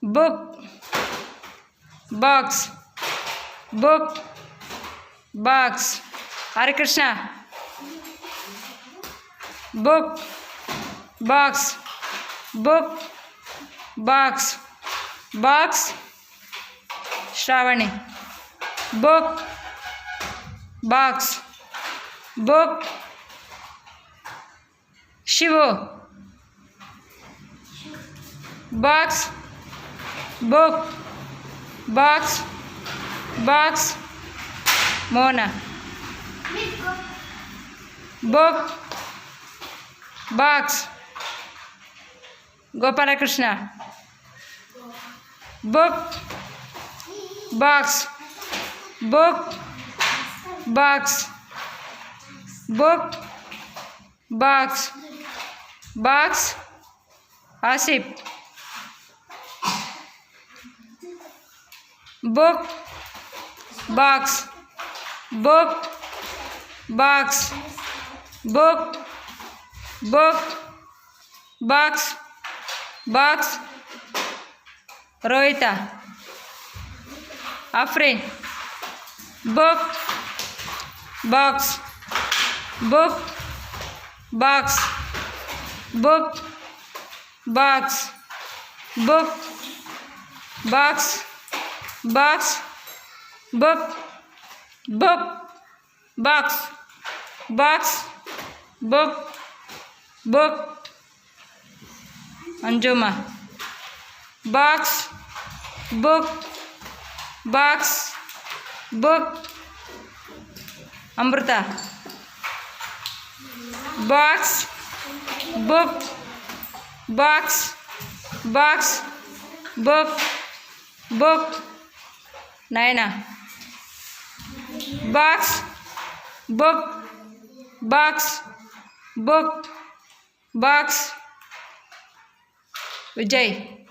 book, box, book, box. Hare Krishna. Book, box, book, box, box. Shravani. Book, box, book. Shivu. Box, book, box, box. Mona. Book, box. Gopala Krishna. Book, box, book, box, book, box, box. Asif. Book, box, book, box, book, book, box, box. Rohita. Afrin. Book, box, book, box, book, box, book, box, box, book, book, box, box, book, book. Anjuma. Box, book, box, book. Amrita. Box, book, box, box, book, book. Naina. Box, book, box, book, box. Vijay.